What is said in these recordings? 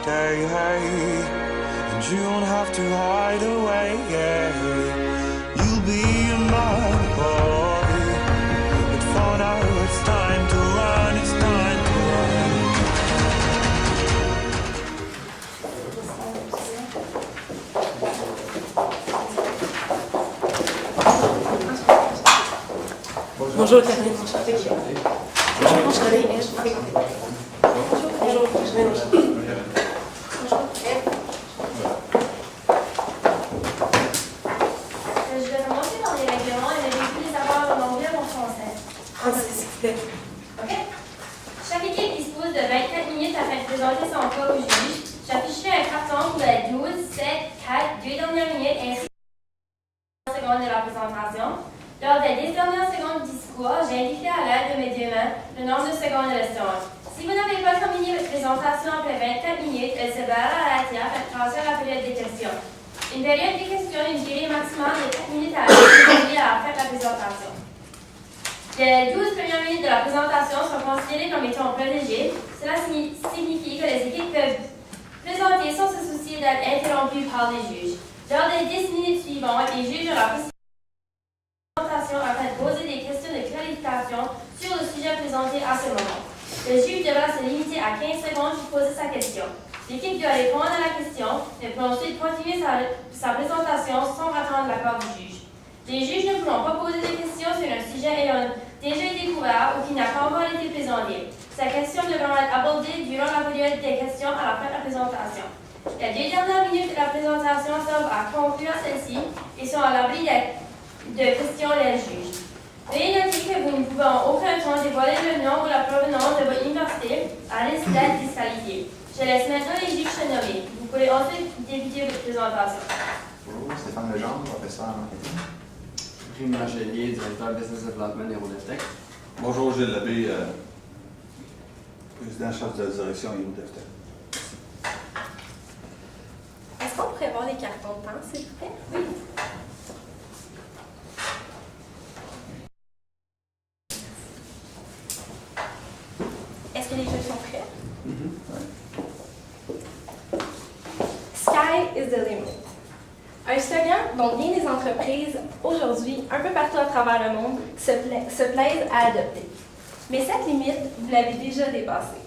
day, and you won't have to hide away. You'll be my boy, but for now it's time to run, it's time to run. Bonjour Caroline, enchantée. Bonjour, je suis Eve. Bonjour, je vais enchantée. Bonjour, Eve. Je vais remonter dans les règlements et les véhicules les avoir en anglais ou en français. Ah, s'il vous plaît. OK? Chaque équipe dispose de 24 minutes afin de présenter son cas au juge. J'afficherai un carton pour les 12, 7, 4, 2 dernières minutes ainsi que les secondes de la présentation. Lors des 10 dernières secondes du discours, j'ai indiqué à l'aide de mes deux mains le nombre de secondes restantes. Si vous n'avez pas terminé votre présentation après 24 minutes, elle se barrera à la terre pour passer à la période des questions. Une période des questions d'une durée maximale de 4 minutes à la fin de la présentation. Les 12 premières minutes de la présentation sont considérées comme étant protégées. Cela signifie que les équipes peuvent présenter sans se soucier d'être interrompues par les juges. Lors des 10 minutes suivantes, les juges ont la possibilité afin de poser des questions de clarification sur le sujet présenté à ce moment. Le juge devra se limiter à 15 secondes pour poser sa question. L'équipe doit répondre à la question et peut ensuite continuer sa présentation sans attendre l'accord du juge. Les juges ne pourront pas poser des questions sur un sujet ayant déjà été couvert ou qui n'a pas encore été présenté. Ces questions devront être abordées durant la période des questions à la fin de la présentation. Les 2 dernières minutes de la présentation servent à conclure celle-ci et sont à l'abri de questions des juges. Veuillez noter que vous ne pouvez en aucun temps dévoiler le nom ou la provenance de votre université à risque d'être disqualifié. Je laisse maintenant les juges se nommer. Vous pourrez ensuite débuter votre présentation. Bonjour, Stéphane Legendre, professeur en marketing. Rémi Angelier, directeur Business Development Hérodevtech. Bonjour, Gilles Labbé, président-chef de la direction Hérodevtech. Est-ce qu'on pourrait voir les cartons de temps, s'il vous plaît? Oui. Est-ce que les jeux sont prêts? Sky is the limit. Un slogan dont bien des entreprises, aujourd'hui, un peu partout à travers le monde, se plaisent à adopter. Mais cette limite, vous l'avez déjà dépassée.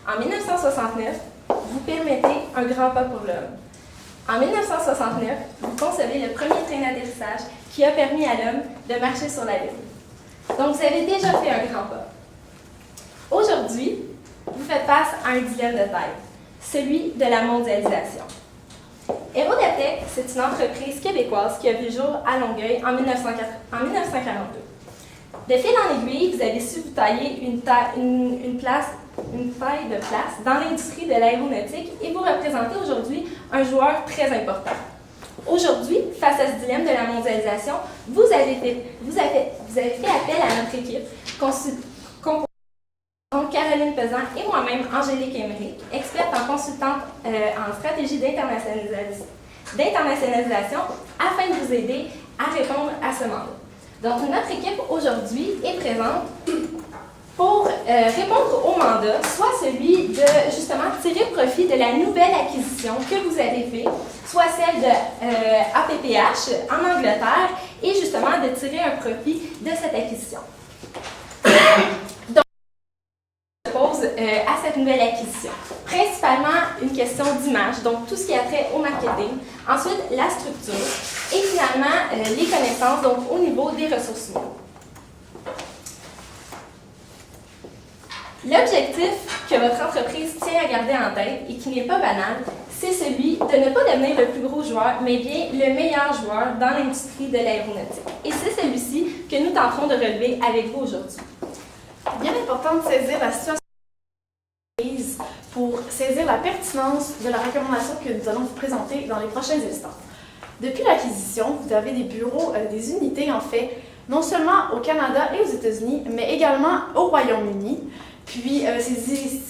En 1969, vous permettez un grand pas pour l'homme. En 1969, vous concevez le premier train d'atterrissage qui a permis à l'homme de marcher sur la Lune. Donc, vous avez déjà fait un grand pas. Aujourd'hui, vous faites face à un dilemme de taille, celui de la mondialisation. Hérodevtech, c'est une entreprise québécoise qui a vu le jour à Longueuil en 1942. De fil en aiguille, vous avez su vous tailler une taille de place dans l'industrie de l'aéronautique et vous représentez aujourd'hui un joueur très important. Aujourd'hui, face à ce dilemme de la mondialisation, vous avez fait appel à notre équipe, composée de Caroline Pesan et moi-même, Angélique Émeric, experte en consultante en stratégie d'internationalisation, afin de vous aider à répondre à ce mandat. Donc, notre équipe aujourd'hui est présente pour répondre au mandat, soit celui de justement tirer profit de la nouvelle acquisition que vous avez faite, soit celle de APPH en Angleterre, et justement de tirer un profit de cette acquisition. Donc, je pose à cette nouvelle acquisition. Principalement une question d'image, donc tout ce qui a trait au marketing, ensuite la structure, et finalement les connaissances, donc au niveau des ressources humaines. L'objectif que votre entreprise tient à garder en tête et qui n'est pas banal, c'est celui de ne pas devenir le plus gros joueur, mais bien le meilleur joueur dans l'industrie de l'aéronautique. Et c'est celui-ci que nous tenterons de relever avec vous aujourd'hui. Bien important de saisir la situation pour saisir la pertinence de la recommandation que nous allons vous présenter dans les prochains instants. Depuis l'acquisition, vous avez des bureaux, des unités en fait, non seulement au Canada et aux États-Unis, mais également au Royaume-Uni. Puis,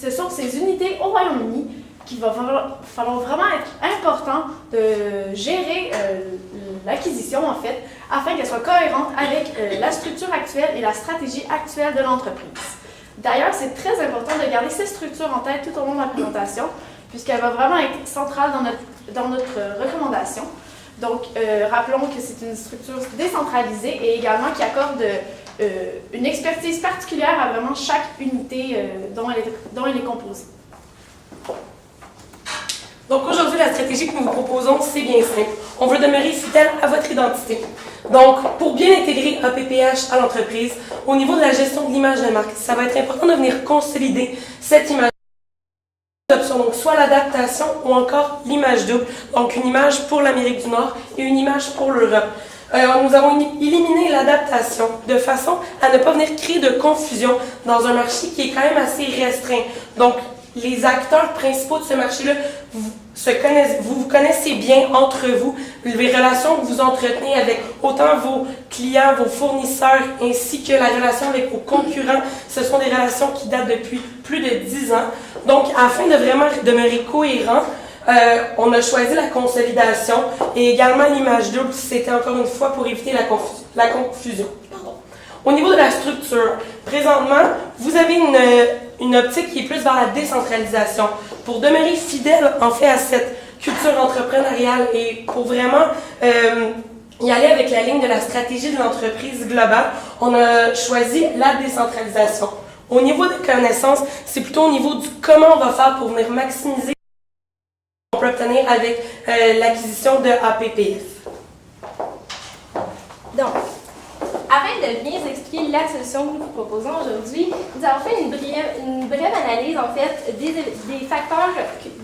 ce sont ces unités au Royaume-Uni qu'il va falloir vraiment être important de gérer l'acquisition, en fait, afin qu'elle soit cohérente avec la structure actuelle et la stratégie actuelle de l'entreprise. D'ailleurs, c'est très important de garder ces structures en tête tout au long de la présentation, puisqu'elle va vraiment être centrale dans notre recommandation. Donc, rappelons que c'est une structure décentralisée et également qui accorde une expertise particulière à vraiment chaque unité dont elle est composée. Donc aujourd'hui, la stratégie que nous vous proposons, c'est bien simple. On veut demeurer fidèle à votre identité. Donc, pour bien intégrer APPH à l'entreprise, au niveau de la gestion de l'image de marque, ça va être important de venir consolider cette image. Options, donc soit l'adaptation ou encore l'image double, donc une image pour l'Amérique du Nord et une image pour l'Europe. Nous avons éliminé l'adaptation de façon à ne pas venir créer de confusion dans un marché qui est quand même assez restreint. Donc, les acteurs principaux de ce marché-là vous vous connaissez bien entre vous, les relations que vous entretenez avec autant vos clients, vos fournisseurs, ainsi que la relation avec vos concurrents, ce sont des relations qui datent depuis plus de 10 ans. Donc, afin de vraiment demeurer cohérent, on a choisi la consolidation et également l'image double, c'était encore une fois pour éviter la confusion. Pardon. Au niveau de la structure, présentement, vous avez une optique qui est plus vers la décentralisation. Pour demeurer fidèle, en fait, à cette culture entrepreneuriale et pour vraiment y aller avec la ligne de la stratégie de l'entreprise globale, on a choisi la décentralisation. Au niveau des connaissances, c'est plutôt au niveau du comment on va faire pour venir maximiser ce qu'on peut obtenir avec l'acquisition de APPF. Donc, afin de bien vous expliquer la solution que nous vous proposons aujourd'hui, nous avons fait une brève analyse en fait des facteurs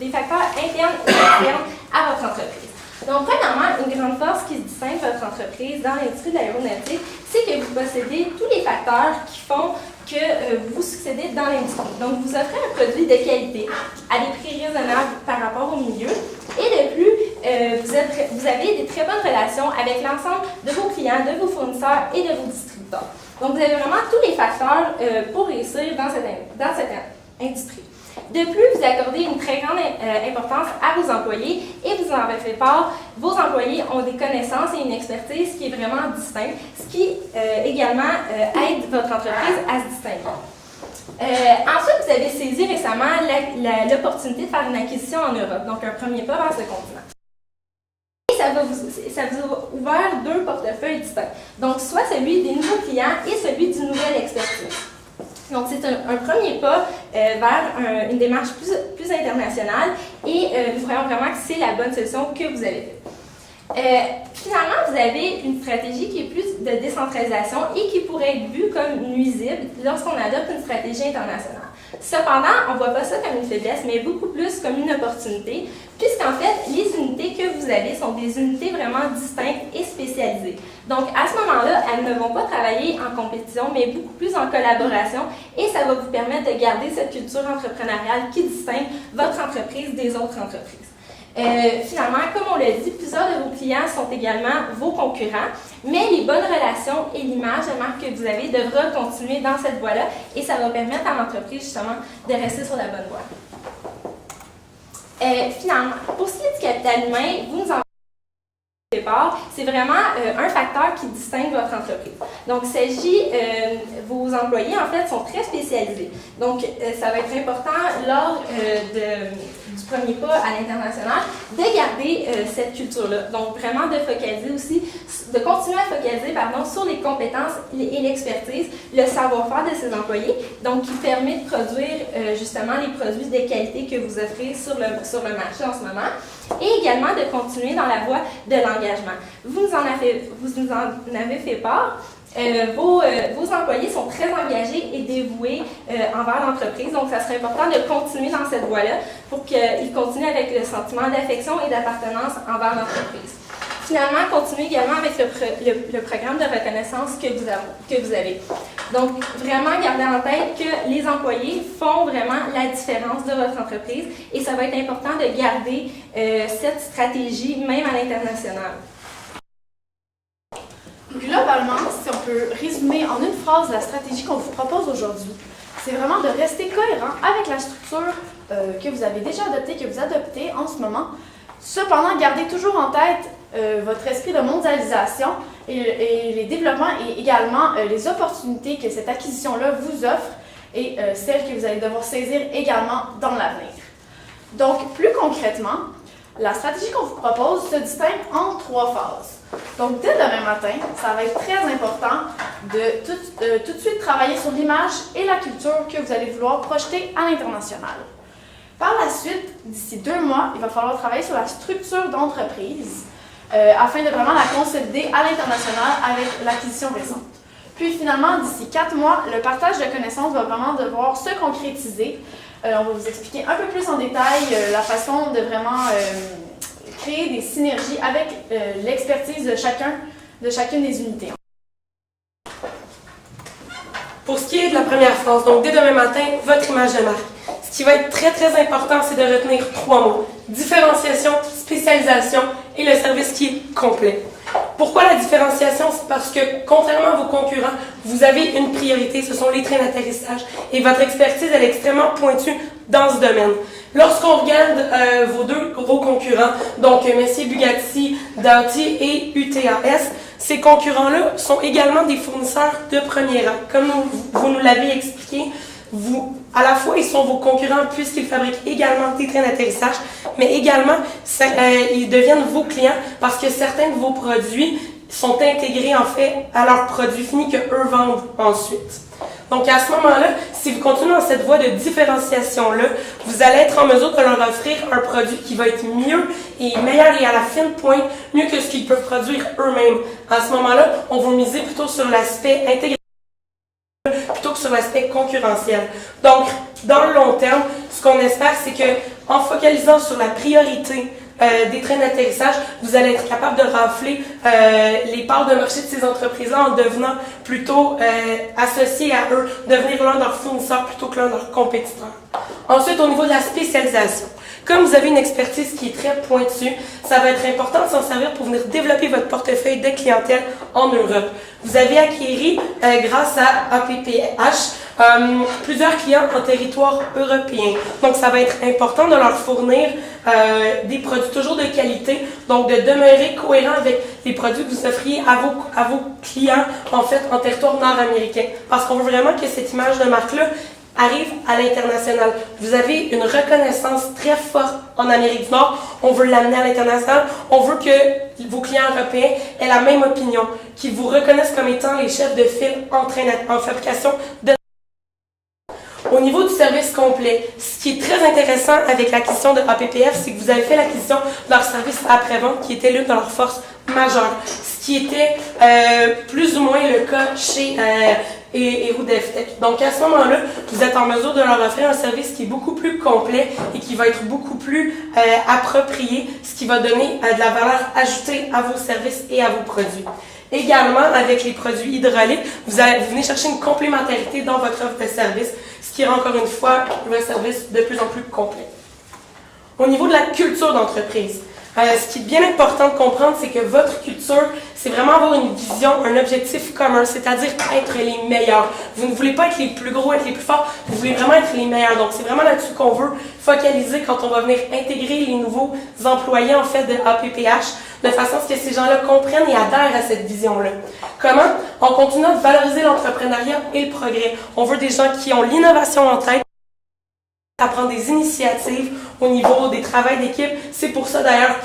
internes et externes à votre entreprise. Donc, premièrement, une grande force qui distingue votre entreprise dans l'industrie de l'aéronautique, c'est que vous possédez tous les facteurs qui font que vous succédez dans l'industrie. Donc, vous offrez un produit de qualité à des prix raisonnables par rapport au milieu. Et de plus, vous avez des très bonnes relations avec l'ensemble de vos clients, de vos fournisseurs et de vos distributeurs. Donc, vous avez vraiment tous les facteurs pour réussir dans cette industrie. De plus, vous accordez une très grande importance à vos employés et vous en avez fait part. Vos employés ont des connaissances et une expertise qui est vraiment distincte, ce qui également aide votre entreprise à se distinguer. Ensuite, vous avez saisi récemment l'opportunité de faire une acquisition en Europe, donc un premier pas vers ce continent. Et ça vous a ouvert deux portefeuilles distincts, donc soit celui des nouveaux clients et celui d'une nouvelle expertise. Donc, c'est un premier pas vers une démarche plus internationale et nous croyons vraiment que c'est la bonne solution que vous avez faite. Finalement, vous avez une stratégie qui est plus de décentralisation et qui pourrait être vue comme nuisible lorsqu'on adopte une stratégie internationale. Cependant, on ne voit pas ça comme une faiblesse, mais beaucoup plus comme une opportunité, puisqu'en fait, les unités que vous avez sont des unités vraiment distinctes et spécialisées. Donc, à ce moment-là, elles ne vont pas travailler en compétition, mais beaucoup plus en collaboration, et ça va vous permettre de garder cette culture entrepreneuriale qui distingue votre entreprise des autres entreprises. Finalement, comme on l'a dit, plusieurs de vos clients sont également vos concurrents, mais les bonnes relations et l'image de marque que vous avez devra continuer dans cette voie-là et ça va permettre à l'entreprise justement de rester sur la bonne voie. Finalement, pour ce qui est du capital humain, vous nous en départ, c'est vraiment un facteur qui distingue votre entreprise. Donc, il s'agit, vos employés, en fait, sont très spécialisés. Donc, ça va être important, lors du premier pas à l'international, de garder cette culture-là. Donc, vraiment de focaliser aussi, de continuer à focaliser, sur les compétences et l'expertise, le savoir-faire de ses employés, donc qui permet de produire justement les produits de qualité que vous offrez sur le marché en ce moment. Et également de continuer dans la voie de l'engagement. Vous nous en avez fait part. Vos employés sont très engagés et dévoués envers l'entreprise, donc ça serait important de continuer dans cette voie-là pour qu'ils continuent avec le sentiment d'affection et d'appartenance envers l'entreprise. Finalement, continuez également avec le programme de reconnaissance que vous avez. Donc, vraiment, gardez en tête que les employés font vraiment la différence de votre entreprise et ça va être important de garder cette stratégie même à l'international. Globalement, si on peut résumer en une phrase la stratégie qu'on vous propose aujourd'hui, c'est vraiment de rester cohérent avec la structure que vous avez déjà adoptée, que vous adoptez en ce moment. Cependant, gardez toujours en tête votre esprit de mondialisation et les développements et également les opportunités que cette acquisition-là vous offre et celles que vous allez devoir saisir également dans l'avenir. Donc, plus concrètement, la stratégie qu'on vous propose se distingue en 3 phases. Donc, dès demain matin, ça va être très important de tout de suite travailler sur l'image et la culture que vous allez vouloir projeter à l'international. Par la suite, d'ici 2 mois, il va falloir travailler sur la structure d'entreprise afin de vraiment la consolider à l'international avec l'acquisition récente. Puis finalement, d'ici 4 mois, le partage de connaissances va vraiment devoir se concrétiser. On va vous expliquer un peu plus en détail la façon de vraiment créer des synergies avec l'expertise de chacune des unités. Pour ce qui est de la première phase, donc dès demain matin, votre image de marque. Ce qui va être très, très important, c'est de retenir 3 mots. Différenciation, spécialisation et le service qui est complet. Pourquoi la différenciation? C'est parce que, contrairement à vos concurrents, vous avez une priorité, ce sont les trains d'atterrissage. Et votre expertise, elle est extrêmement pointue dans ce domaine. Lorsqu'on regarde vos 2 gros concurrents, donc Messier Bugatti, Doughty et UTAS, ces concurrents-là sont également des fournisseurs de premier rang. Comme vous nous l'avez expliqué, à la fois, ils sont vos concurrents puisqu'ils fabriquent également des trains d'atterrissage, mais également, ils deviennent vos clients parce que certains de vos produits sont intégrés en fait à leurs produits finis qu'eux vendent ensuite. Donc à ce moment-là, si vous continuez dans cette voie de différenciation-là, vous allez être en mesure de leur offrir un produit qui va être mieux et meilleur et à la fine pointe, mieux que ce qu'ils peuvent produire eux-mêmes. À ce moment-là, on va miser plutôt sur l'aspect intégré plutôt que sur l'aspect concurrentiel. Donc, dans le long terme, ce qu'on espère, c'est que en focalisant sur la priorité des trains d'atterrissage, vous allez être capable de rafler les parts de marché de ces entreprises-là en devenant plutôt associés à eux, devenir l'un de leurs fournisseurs plutôt que l'un de leurs compétiteurs. Ensuite, au niveau de la spécialisation, comme vous avez une expertise qui est très pointue, ça va être important de s'en servir pour venir développer votre portefeuille de clientèle en Europe. Vous avez acquis, grâce à APPH, plusieurs clients en territoire européen. Donc, ça va être important de leur fournir des produits toujours de qualité, donc de demeurer cohérent avec les produits que vous offriez à vos clients, en fait, en territoire nord-américain. Parce qu'on veut vraiment que cette image de marque-là arrive à l'international. Vous avez une reconnaissance très forte en Amérique du Nord. On veut l'amener à l'international. On veut que vos clients européens aient la même opinion, qu'ils vous reconnaissent comme étant les chefs de file en fabrication de. Au niveau du service complet, ce qui est très intéressant avec l'acquisition de APPF, c'est que vous avez fait l'acquisition de leur service après-vente qui était l'une de leurs forces majeures. Ce qui était plus ou moins le cas chez Héroux DevTech. Donc à ce moment-là, vous êtes en mesure de leur offrir un service qui est beaucoup plus complet et qui va être beaucoup plus approprié, ce qui va donner de la valeur ajoutée à vos services et à vos produits. Également, avec les produits hydrauliques, vous venez chercher une complémentarité dans votre offre de service, ce qui rend encore une fois le service de plus en plus complet. Au niveau de la culture d'entreprise, ce qui est bien important de comprendre, c'est que votre culture, c'est vraiment avoir une vision, un objectif commun, c'est-à-dire être les meilleurs. Vous ne voulez pas être les plus gros, être les plus forts, vous voulez vraiment être les meilleurs. Donc, c'est vraiment là-dessus qu'on veut focaliser quand on va venir intégrer les nouveaux employés, en fait, de APPH, de façon à ce que ces gens-là comprennent et adhèrent à cette vision-là. Comment? En continuant de valoriser l'entrepreneuriat et le progrès. On veut des gens qui ont l'innovation en tête, à prendre des initiatives au niveau des travails d'équipe. C'est pour ça d'ailleurs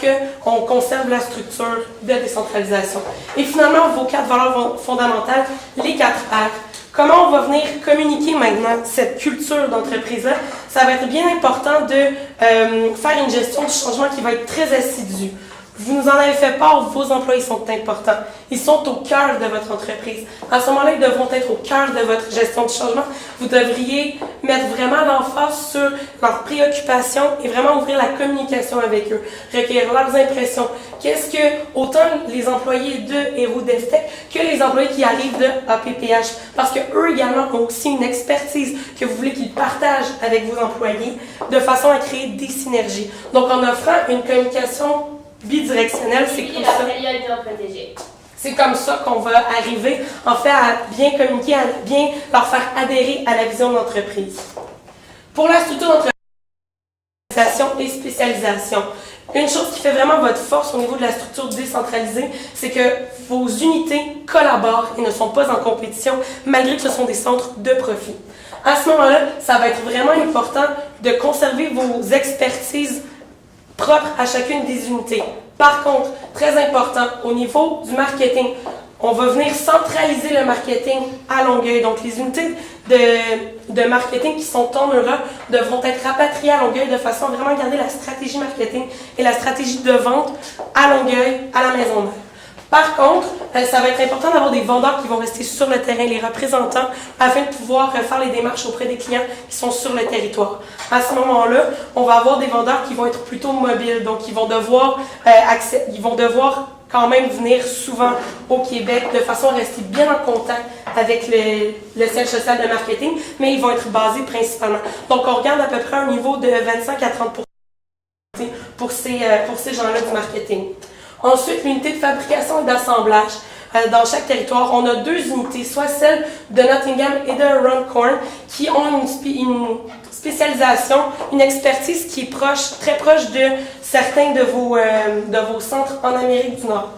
qu'on conserve la structure de décentralisation. Et finalement, vos 4 valeurs fondamentales, les 4 R. Comment on va venir communiquer maintenant cette culture d'entreprise-là? Ça va être bien important de faire une gestion du changement qui va être très assidue. Vous nous en avez fait part, vos employés sont importants. Ils sont au cœur de votre entreprise. À ce moment-là, ils devront être au cœur de votre gestion du changement. Vous devriez mettre vraiment l'emphase sur leurs préoccupations et vraiment ouvrir la communication avec eux, recueillir leurs impressions. Qu'est-ce que, autant les employés de Héroux DevTech que les employés qui arrivent de APPH, parce qu'eux également ont aussi une expertise que vous voulez qu'ils partagent avec vos employés de façon à créer des synergies. Donc, en offrant une communication bidirectionnelle, c'est comme ça qu'on va arriver, en fait, à bien communiquer, à bien leur faire adhérer à la vision d'entreprise. Pour la structure d'entreprise et spécialisation, une chose qui fait vraiment votre force au niveau de la structure décentralisée, c'est que vos unités collaborent et ne sont pas en compétition, malgré que ce sont des centres de profit. À ce moment-là, ça va être vraiment important de conserver vos expertises propres à chacune des unités. Par contre, très important, au niveau du marketing, on va venir centraliser le marketing à Longueuil. Donc, les unités de marketing qui sont en Europe devront être rapatriées à Longueuil de façon à vraiment garder la stratégie marketing et la stratégie de vente à Longueuil, à la Maison-Mère. Par contre, ça va être important d'avoir des vendeurs qui vont rester sur le terrain, les représentants, afin de pouvoir faire les démarches auprès des clients qui sont sur le territoire. À ce moment-là, on va avoir des vendeurs qui vont être plutôt mobiles, donc ils vont devoir quand même venir souvent au Québec de façon à rester bien en contact avec le siège social de marketing, mais ils vont être basés principalement. Donc, on regarde à peu près un niveau de 25 à 30 pour ces gens-là du marketing. Ensuite, l'unité de fabrication et d'assemblage. Dans chaque territoire, on a 2 unités, soit celle de Nottingham et de Runcorn, qui ont une spécialisation, une expertise qui est très proche de certains de vos centres en Amérique du Nord.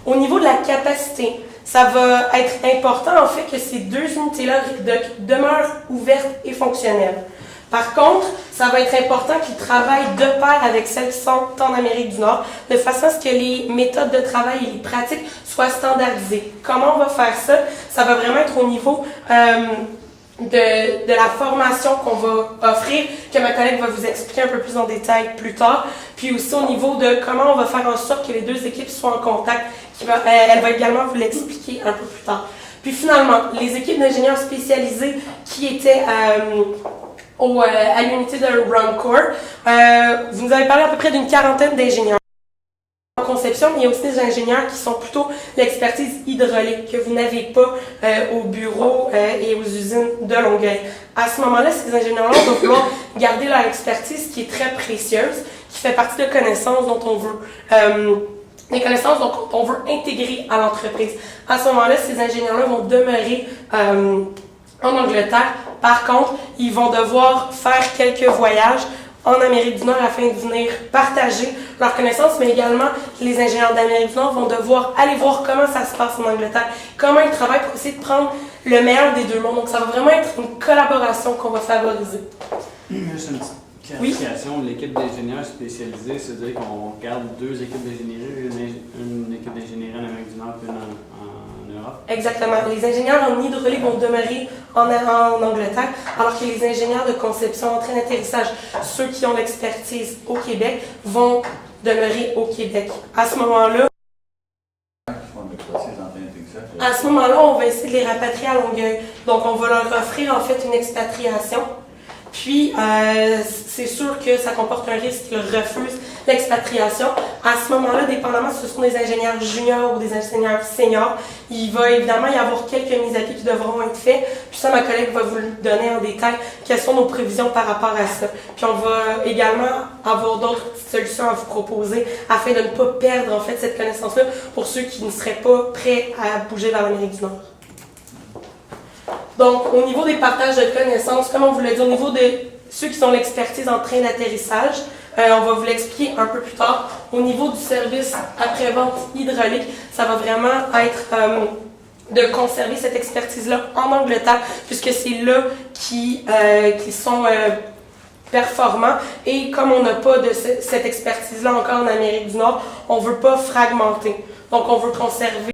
Au niveau de la capacité, ça va être important en fait que ces 2 unités-là demeurent ouvertes et fonctionnelles. Par contre, ça va être important qu'ils travaillent de pair avec celles qui sont en Amérique du Nord, de façon à ce que les méthodes de travail et les pratiques soient standardisées. Comment on va faire ça? Ça va vraiment être au niveau de la formation qu'on va offrir, que ma collègue va vous expliquer un peu plus en détail plus tard, puis aussi au niveau de comment on va faire en sorte que les 2 équipes soient en contact. Elle va également vous l'expliquer un peu plus tard. Puis finalement, les équipes d'ingénieurs spécialisés qui étaient à l'unité de Runcorn. Vous nous avez parlé à peu près d'une 40aine d'ingénieurs en conception, mais il y a aussi des ingénieurs qui sont plutôt l'expertise hydraulique que vous n'avez pas au bureau et aux usines de Longueuil. À ce moment-là, ces ingénieurs-là vont vouloir garder leur expertise qui est très précieuse, qui fait partie de connaissances dont on veut des connaissances dont on veut intégrer à l'entreprise. À ce moment-là, ces ingénieurs-là vont demeurer en Angleterre. Par contre, ils vont devoir faire quelques voyages en Amérique du Nord afin de venir partager leurs connaissances, mais également les ingénieurs d'Amérique du Nord vont devoir aller voir comment ça se passe en Angleterre, comment ils travaillent pour essayer de prendre le meilleur des 2 mondes. Donc, ça va vraiment être une collaboration qu'on va favoriser. Juste une petite clarification. L'équipe d'ingénieurs spécialisés, c'est-à-dire qu'on garde 2 équipes d'ingénierie, une équipe d'ingénierie en Amérique du Nord et une en Europe. Exactement. Les ingénieurs en hydraulique vont demeurer en Angleterre, alors que les ingénieurs de conception, en train d'atterrissage, ceux qui ont l'expertise au Québec, vont demeurer au Québec. À ce moment-là, on va essayer de les rapatrier à Longueuil. Donc, on va leur offrir en fait une expatriation. Puis, c'est sûr que ça comporte un risque qu'ils refusent l'expatriation. À ce moment-là, dépendamment si ce sont des ingénieurs juniors ou des ingénieurs seniors, il va évidemment y avoir quelques mises à pied qui devront être faites. Puis ça, ma collègue va vous le donner en détail, quelles sont nos prévisions par rapport à ça. Puis on va également avoir d'autres petites solutions à vous proposer afin de ne pas perdre en fait cette connaissance-là pour ceux qui ne seraient pas prêts à bouger vers l'Amérique du Nord. Donc, au niveau des partages de connaissances, comme on vous l'a dit, au niveau de ceux qui ont l'expertise en train d'atterrissage, on va vous l'expliquer un peu plus tard. Au niveau du service après-vente hydraulique, ça va vraiment être de conserver cette expertise-là en Angleterre, puisque c'est là qui sont performants. Et comme on n'a pas de cette expertise-là encore en Amérique du Nord, on ne veut pas fragmenter. Donc, on veut conserver.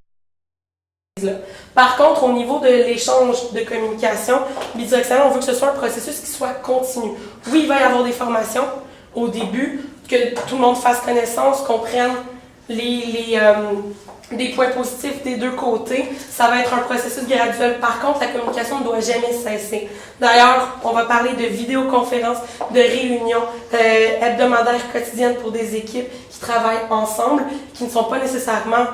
Par contre, au niveau de l'échange de communication bidirectionnelle, on veut que ce soit un processus qui soit continu. Oui, il va y avoir des formations au début, que tout le monde fasse connaissance, comprenne des points positifs des 2 côtés. Ça va être un processus graduel. Par contre, la communication ne doit jamais cesser. D'ailleurs, on va parler de vidéoconférences, de réunions hebdomadaires quotidiennes pour des équipes qui travaillent ensemble, qui ne sont pas nécessairement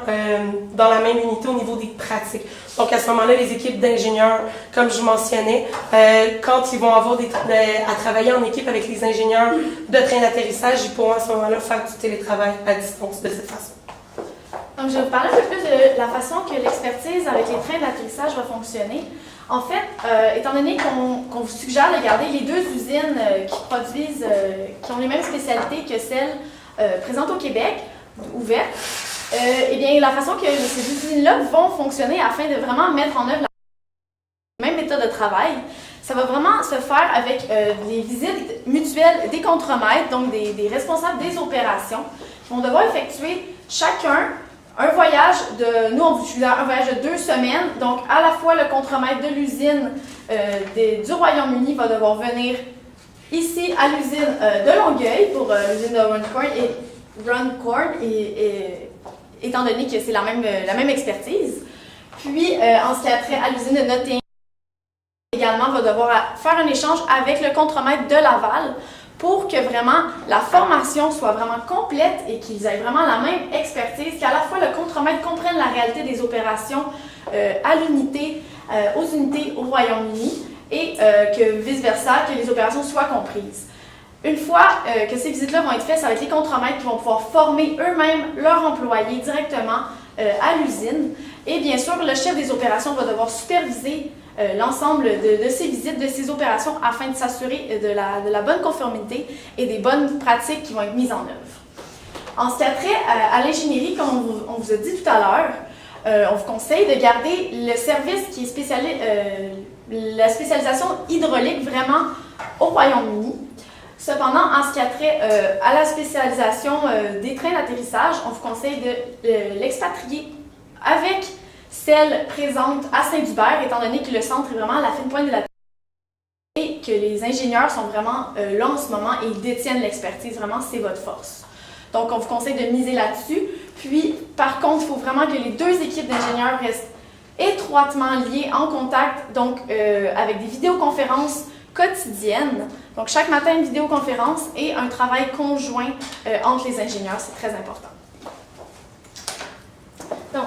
dans la même unité au niveau des pratiques. Donc, à ce moment-là, les équipes d'ingénieurs, comme je mentionnais, quand ils vont avoir à travailler en équipe avec les ingénieurs de train d'atterrissage, ils pourront à ce moment-là faire du télétravail à distance de cette façon. Donc, je vais vous parler un peu plus de la façon que l'expertise avec les trains d'atterrissage va fonctionner. En fait, étant donné qu'on vous suggère de garder les 2 usines qui ont les mêmes spécialités que celles présentes au Québec, ouvertes, eh bien, la façon que ces usines-là vont fonctionner afin de vraiment mettre en œuvre la même méthode de travail, Ça va vraiment se faire avec les visites mutuelles des contremaîtres, donc des responsables des opérations, qui vont devoir effectuer chacun un voyage nous on utilise un voyage de 2 semaines, donc à la fois le contremaître de l'usine du Royaume-Uni va devoir venir ici à l'usine de Longueuil pour l'usine de Runcorn, étant donné que c'est la même expertise. Puis en ce qui a trait à l'usine de Nottingham, également va devoir faire un échange avec le contremaître de Laval pour que vraiment la formation soit vraiment complète et qu'ils aient vraiment la même expertise, qu'à la fois le contremaître comprenne la réalité des opérations à l'unité, aux unités au Royaume-Uni et que vice-versa, que les opérations soient comprises. Une fois que ces visites-là vont être faites, ça va être les contremaîtres qui vont pouvoir former eux-mêmes leurs employés directement à l'usine. Et bien sûr, le chef des opérations va devoir superviser l'ensemble de ces visites, de ces opérations, afin de s'assurer de la bonne conformité et des bonnes pratiques qui vont être mises en œuvre. En ce qui a trait à l'ingénierie, comme on vous a dit tout à l'heure, on vous conseille de garder le service qui est spécialisé, la spécialisation hydraulique vraiment au Royaume-Uni. Cependant, en ce qui a trait à la spécialisation des trains d'atterrissage, on vous conseille de l'expatrier avec celle présente à Saint-Hubert, étant donné que le centre est vraiment à la fine pointe de la et que les ingénieurs sont vraiment là en ce moment et ils détiennent l'expertise. Vraiment, c'est votre force. Donc, on vous conseille de miser là-dessus. Puis, par contre, il faut vraiment que les deux équipes d'ingénieurs restent étroitement liées, en contact, donc avec des vidéoconférences quotidiennes. Donc, chaque matin, une vidéoconférence et un travail conjoint entre les ingénieurs. C'est très important. Donc,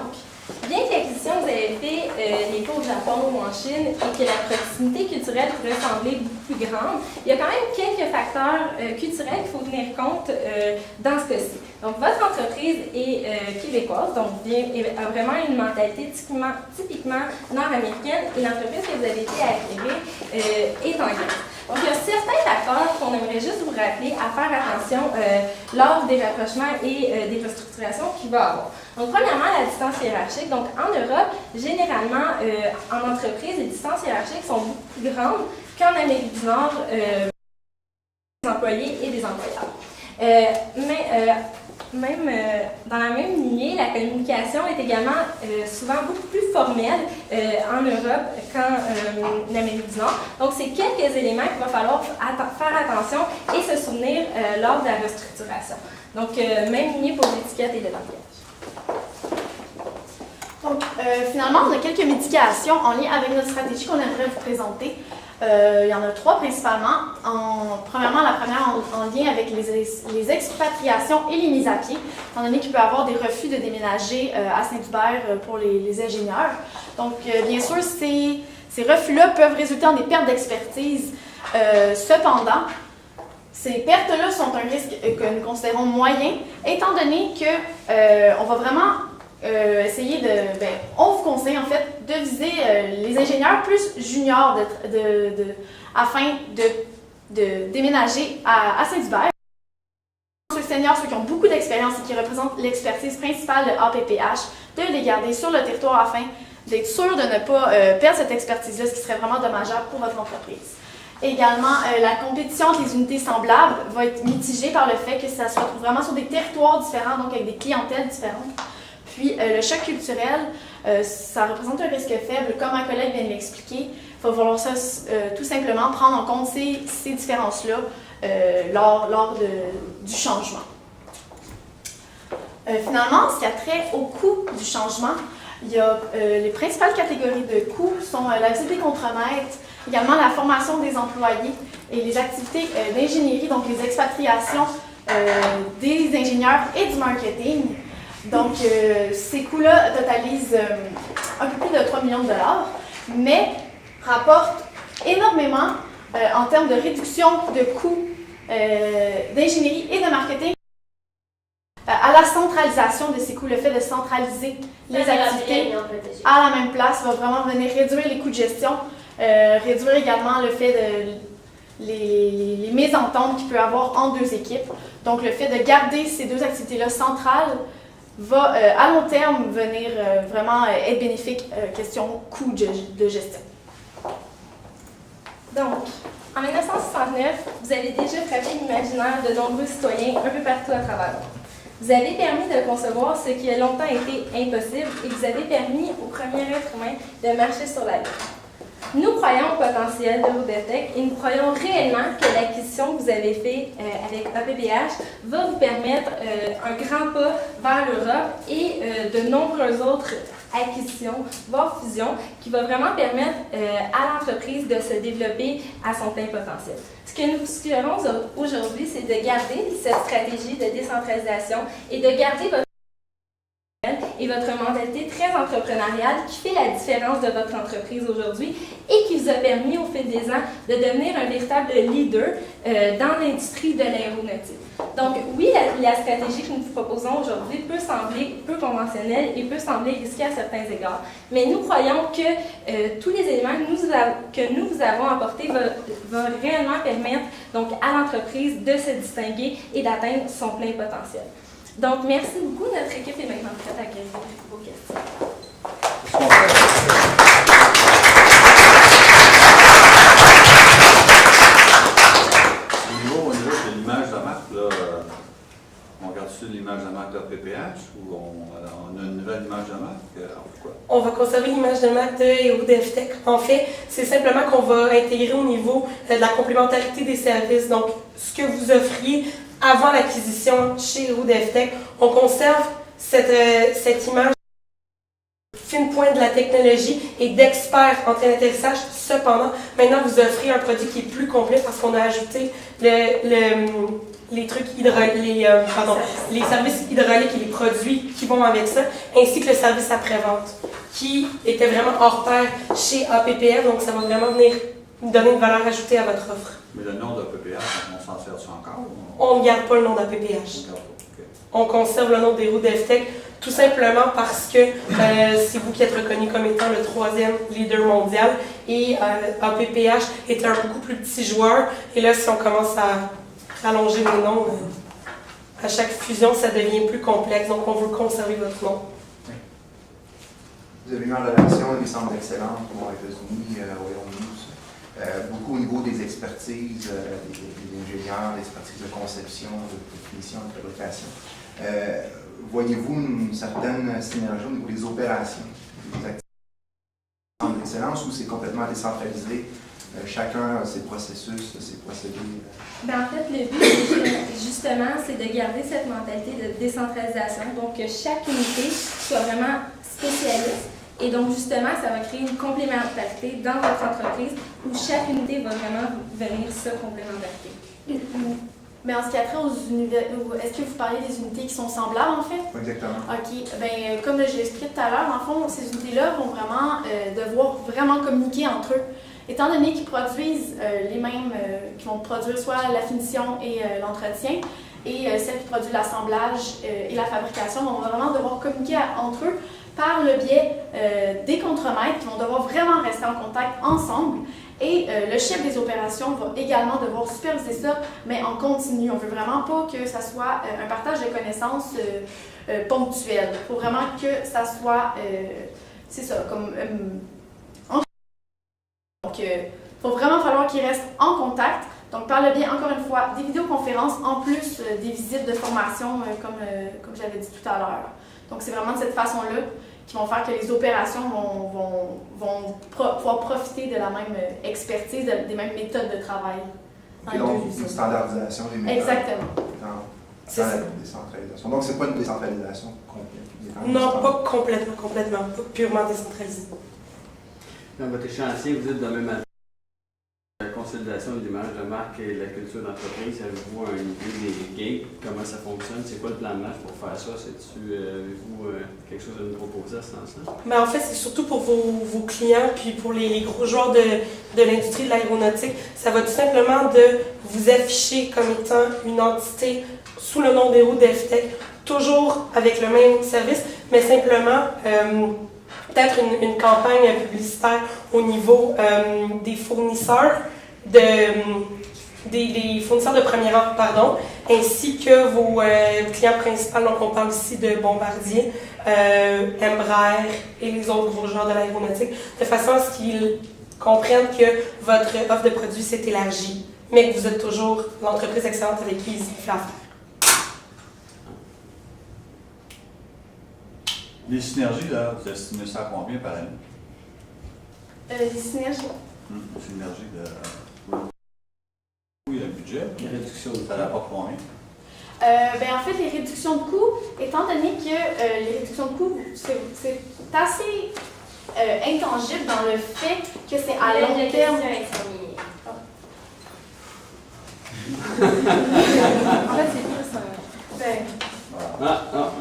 bien que l'acquisition vous avez fait les cours au Japon ou en Chine et que la proximité culturelle pourrait sembler beaucoup plus grande, il y a quand même quelques facteurs culturels qu'il faut tenir compte dans ce cas-ci. Donc, votre entreprise est québécoise, donc a vraiment une mentalité typiquement nord-américaine et l'entreprise que vous avez été à acquérir est anglaise. Donc, il y a certains facteurs qu'on aimerait juste vous rappeler à faire attention lors des rapprochements et des restructurations qu'il va y avoir. Donc, premièrement, la distance hiérarchique. Donc, en Europe, généralement, en entreprise, les distances hiérarchiques sont beaucoup plus grandes qu'en Amérique du Nord, des employés et des employeurs. Même dans la même lignée, la communication est également souvent beaucoup plus formelle en Europe qu'en Amérique du Nord. Donc, c'est quelques éléments qu'il va falloir faire attention et se souvenir lors de la restructuration. Donc, même lignée pour l'étiquette et le langage. Donc, finalement, on a quelques médications en lien avec notre stratégie qu'on aimerait vous présenter. Il y en a 3 principalement. Premièrement, la première en lien avec les expatriations et les mises à pied, étant donné qu'il peut y avoir des refus de déménager à Saint-Hubert pour les ingénieurs. Donc, bien sûr, ces refus-là peuvent résulter en des pertes d'expertise. Cependant, ces pertes-là sont un risque que nous considérons moyen, étant donné qu'on va vraiment essayer on vous conseille en fait de viser les ingénieurs plus juniors afin de déménager à Saint-Hubert. Ceux seniors, ceux qui ont beaucoup d'expérience et qui représentent l'expertise principale de APPH, de les garder sur le territoire afin d'être sûr de ne pas perdre cette expertise-là, ce qui serait vraiment dommageable pour votre entreprise. Également, la compétition entre les unités semblables va être mitigée par le fait que ça se retrouve vraiment sur des territoires différents, donc avec des clientèles différentes. Puis, le choc culturel, ça représente un risque faible. Comme ma collègue vient de l'expliquer, il va falloir tout simplement prendre en compte ces différences-là lors du changement. Finalement, ce qui a trait au coût du changement, il y a les principales catégories de coûts sont la visite des contremaîtres, également la formation des employés et les activités d'ingénierie, donc les expatriations des ingénieurs et du marketing. Donc, ces coûts-là totalisent un peu plus de 3 millions de dollars, mais rapportent énormément en termes de réduction de coûts d'ingénierie et de marketing à la centralisation de ces coûts. Le fait de centraliser les activités à la même place va vraiment venir réduire les coûts de gestion, réduire également le fait de les mésententes qu'il peut y avoir en deux équipes. Donc, le fait de garder ces deux activités-là centrales va, à long terme, venir vraiment être bénéfique question coût de gestion. Donc, en 1969, vous avez déjà frappé l'imaginaire de nombreux citoyens un peu partout à travers le monde. Vous avez permis de concevoir ce qui a longtemps été impossible et vous avez permis au premier être humain de marcher sur la Lune. Nous croyons au potentiel de Rodefteq et nous croyons réellement que l'acquisition que vous avez faite avec APPH va vous permettre un grand pas vers l'Europe et de nombreuses autres acquisitions, voire fusions, qui va vraiment permettre à l'entreprise de se développer à son plein potentiel. Ce que nous suggérons aujourd'hui, c'est de garder cette stratégie de décentralisation et de garder votre et votre mentalité très entrepreneuriale qui fait la différence de votre entreprise aujourd'hui et qui vous a permis au fil des ans de devenir un véritable leader dans l'industrie de l'aéronautique. Donc oui, la stratégie que nous vous proposons aujourd'hui peut sembler peu conventionnelle et peut sembler risquée à certains égards, mais nous croyons que tous les éléments que nous vous avons apportés vont réellement permettre donc, à l'entreprise de se distinguer et d'atteindre son plein potentiel. Donc, merci beaucoup. Notre équipe est maintenant prête à accueillir vos questions. Au niveau de l'image de la marque, là, on regarde-tu l'image de la marque de PPH ou on a une nouvelle image de la marque? Pourquoi? On va conserver l'image de marque de Rodefteq. En fait, c'est simplement qu'on va intégrer au niveau de la complémentarité des services. Donc, ce que vous offriez avant l'acquisition chez Rodefteq, on conserve cette image fine pointe de la technologie et d'experts en train d'atterrissage. Cependant, maintenant, vous offrez un produit qui est plus complet parce qu'on a ajouté les trucs les services hydrauliques et les produits qui vont avec ça, ainsi que le service après-vente, qui était vraiment hors pair chez APPF. Donc, ça va vraiment venir donner une valeur ajoutée à votre offre. Mais le nom de PPH, on s'en sert-tu encore? On ne garde pas le nom d'APPH. On conserve le nom des Rodefteq tout simplement parce que c'est vous qui êtes reconnu comme étant le 3e leader mondial et APPH est un beaucoup plus petit joueur. Et là, si on commence à rallonger les noms, à chaque fusion, ça devient plus complexe. Donc, on veut conserver votre nom. Oui. Vous avez mis en relation des centres d'excellence aux États-Unis, au Royaume-Uni, beaucoup au niveau des expertises, des ingénieurs, l'expertise de conception, de finition, de fabrication. Voyez-vous une certaine synergie au niveau des opérations, des activités d'excellence, ou c'est complètement décentralisé? Chacun a ses processus, ses procédés. En fait, le but, justement, c'est de garder cette mentalité de décentralisation, donc que chaque unité soit vraiment spécialiste. Et donc, justement, ça va créer une complémentarité dans votre entreprise où chaque unité va vraiment venir se complémentarité. Mais en ce qui a trait aux unités, est-ce que vous parlez des unités qui sont semblables, en fait? Exactement. OK. Bien, comme je l'ai expliqué tout à l'heure, dans le fond, ces unités-là vont vraiment devoir vraiment communiquer entre eux. Étant donné qu'ils produisent les mêmes, qui vont produire soit la finition et l'entretien, et celles qui produisent l'assemblage et la fabrication vont vraiment devoir communiquer entre eux par le biais des contremaîtres qui vont devoir vraiment rester en contact ensemble. Et le chef des opérations va également devoir superviser ça, mais en continu. On ne veut vraiment pas que ça soit un partage de connaissances ponctuel. Il faut vraiment que ça soit, c'est ça, comme... Donc, il faut vraiment falloir qu'ils restent en contact. Donc, par le biais, encore une fois, des vidéoconférences, en plus des visites de formation, comme j'avais dit tout à l'heure. Donc, c'est vraiment de cette façon-là qui vont faire que les opérations vont pouvoir profiter de la même expertise, des mêmes méthodes de travail. Et donc, une standardisation des méthodes. Exactement. Dans la décentralisation. Donc, c'est pas une décentralisation complète. Non, pas complètement, pas purement décentralisé. Dans votre échéancier, vous dites demain matin la consolidation de l'image de marque et la culture d'entreprise. Avez-vous une idée des gates? Comment ça fonctionne? C'est quoi le plan de match pour faire ça? Avez-vous quelque chose à nous proposer à ce sens-là? Ben, en fait, c'est surtout pour vos clients puis pour les gros joueurs de l'industrie de l'aéronautique. Ça va tout simplement de vous afficher comme étant une entité sous le nom des Rodefteq, toujours avec le même service, mais simplement peut-être une campagne publicitaire au niveau des fournisseurs des fournisseurs de premier rang, ainsi que vos clients principaux. Donc, on parle ici de Bombardier, Embraer et les autres gros joueurs de l'aéronautique, de façon à ce qu'ils comprennent que votre offre de produits s'est élargie, mais que vous êtes toujours l'entreprise excellente avec qui ils font affaire. Les synergies, là, vous estimez ça à combien par année? Les synergies. Synergie de... Oui, il y a un budget. Réduction de Ça rapporte combien? En fait, les réductions de coûts, étant donné que les réductions de coûts, c'est assez intangible dans le fait que c'est à long terme. En fait, c'est plus... Ah,